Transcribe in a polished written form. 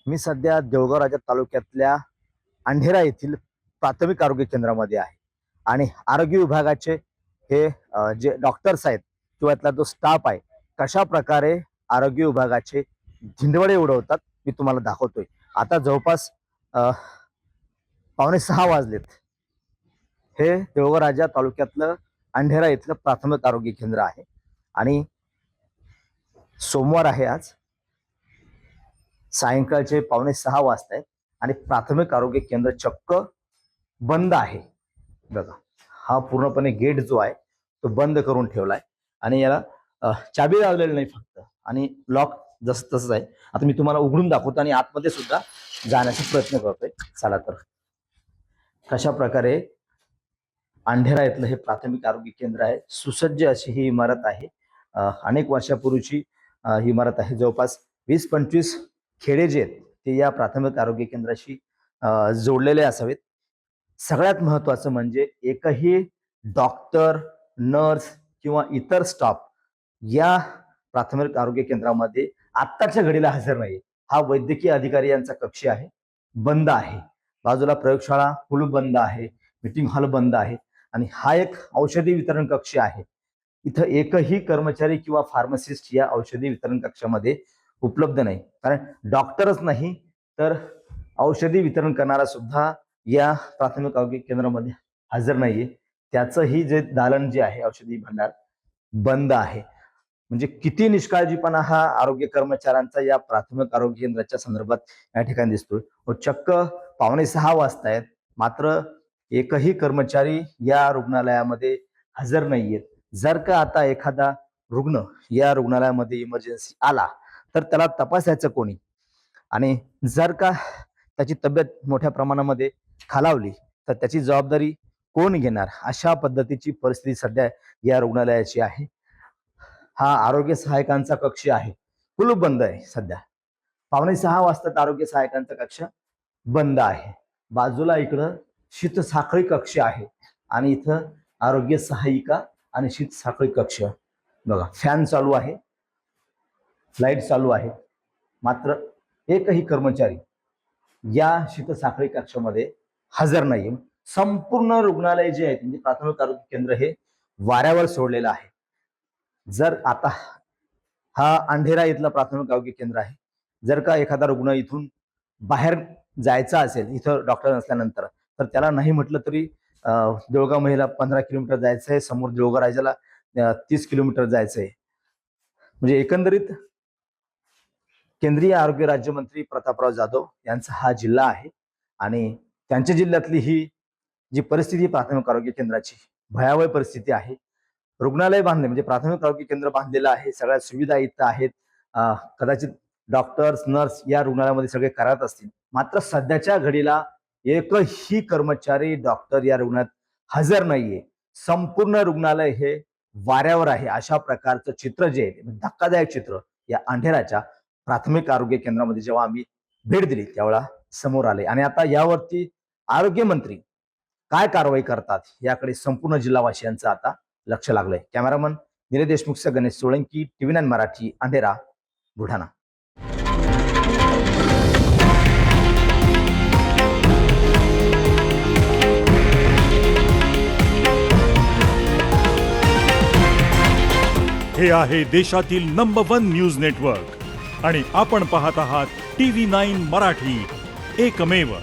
मी सध्या देऊळगाव राजा तालुक्यातल्या अंढेरा येथील प्राथमिक आरोग्य केंद्रामध्ये आहे आणि आरोग्य विभागाचे हे जे डॉक्टर्स आहेत किंवा इथला जो स्टाफ आहे कशा प्रकारे आरोग्य विभागाचे धिंडवडे उडवतात मी तुम्हाला दाखवतोय। आता जवळपास 5:45 वाजलेत। हे देऊळगाव राजा तालुक्यातलं अंढेरा येथील प्राथमिक आरोग्य केंद्र आहे आणि सोमवार आहे आज, सायंकाळचे 5:45 वाजता आहेत आणि प्राथमिक आरोग्य केंद्र चक्क बंद आहे। बघा, हा पूर्णपणे गेट जो आहे तो बंद करून ठेवलाय आणि याला चाबी लावलेली नाही फक्त, आणि लॉक जसं तसंच आहे। आता मी तुम्हाला उघडून दाखवतो आणि आतमध्ये सुद्धा जाण्याचा प्रयत्न करतोय। चला तर, कशा प्रकारे अंढेरा येथलं हे प्राथमिक आरोग्य केंद्र आहे। सुसज्ज अशी ही इमारत आहे। अनेक वर्षापूर्वीची ही इमारत आहे। जवळपास 20-25 खेडे जे आहेत ते या प्राथमिक आरोग्य केंद्राशी जोडलेले असावेत। सगळ्यात महत्त्वाचं म्हणजे एकही डॉक्टर, नर्स किंवा इतर स्टाफ या प्राथमिक आरोग्य केंद्रामध्ये आत्ताच्या घडीला हजर नाही। हा वैद्यकीय अधिकारी यांचा कक्ष आहे, बंद आहे। बाजूला प्रयोगशाळा कुलूप बंद आहे, मीटिंग हॉल बंद आहे आणि हा एक औषधी वितरण कक्ष आहे। इथं एकही कर्मचारी किंवा फार्मासिस्ट या औषधी वितरण कक्षामध्ये उपलब्ध नाही, कारण डॉक्टरच नाही तर औषधी वितरण करणारा सुद्धा या प्राथमिक आरोग्य केंद्रामध्ये हजर नाहीये। त्याचंही जे दालन जे आहे औषधी भांडार बंद आहे। म्हणजे किती निष्काळजीपणा हा आरोग्य कर्मचाऱ्यांचा या प्राथमिक आरोग्य केंद्राच्या संदर्भात या ठिकाणी दिसतोय। चक्क 5:45 वाजतायत, मात्र एकही कर्मचारी या रुग्णालयामध्ये हजर नाहीयेत। जर का आता एखादा रुग्ण या रुग्णालयामध्ये इमर्जन्सी आला तर त्याला तपासायचं कोणी, आणि जर का त्याची तब्येत मोठ्या प्रमाणामध्ये खालावली तर त्याची जबाबदारी कोण घेणार, अशा पद्धतीची परिस्थिती सध्या या रुग्णालयाची आहे। हा आरोग्य सहायकांचा कक्ष आहे, कुलूप बंद आहे। सध्या 5:45 वाजता आरोग्य सहायकांचा कक्ष बंद आहे। बाजूला इकडं शीत साखळी कक्ष आहे आणि इथं आरोग्य सहायिका आणि शीत साखळी कक्ष। बघा, फॅन चालू आहे, लाईट चालू आहे, मात्र एकही कर्मचारी या शीत साखळी कक्षामध्ये हजर नाही। संपूर्ण रुग्णालय जे आहे म्हणजे प्राथमिक आरोग्य केंद्र हे वाऱ्यावर सोडलेलं आहे। जर आता हा अंढेरा इथला प्राथमिक आरोग्य केंद्र आहे, जर का एखादा रुग्ण इथून बाहेर जायचा असेल इथं डॉक्टर नसल्यानंतर, तर त्याला नाही म्हटलं तरी देऊळगाव महिला 15 किलोमीटर जायचं आहे, समोर देऊळगाव राजाला 30 किलोमीटर जायचं आहे। म्हणजे एकंदरीत केंद्रीय आरोग्य राज्यमंत्री प्रतापराव जाधव यांचा हा जिल्हा आहे आणि त्यांच्या जिल्ह्यातली ही जी परिस्थिती प्राथमिक आरोग्य केंद्राची भयावह परिस्थिती आहे। रुग्णालय बांधले म्हणजे प्राथमिक आरोग्य केंद्र बांधलेलं आहे, सगळ्या सुविधा इथं आहेत। कदाचित डॉक्टर्स, नर्स या रुग्णालयामध्ये सगळे करत असतील, मात्र सध्याच्या घडीला एकही कर्मचारी, डॉक्टर या रुग्णालयात हजर नाहीये। संपूर्ण रुग्णालय हे वाऱ्यावर आहे। अशा प्रकारचं चित्र जे आहे, धक्कादायक चित्र या अंढेराच्या प्राथमिक आरोग्य केंद्रामध्ये जेव्हा आम्ही भेट दिली त्यावेळा समोर आले। आणि आता यावरती आरोग्य मंत्री काय कारवाई करतात याकडे संपूर्ण जिल्हावासियांचं आता लक्ष लागलंय। कॅमेरामन निलेश देशमुखसह गणेश सोळंकी, TV9 मराठी, अंढेरा, बुलढाणा। हे आहे देशातील नंबर 1 न्यूज नेटवर्क आणि आपण पाहत आहात TV9 मराठी, एकमेव।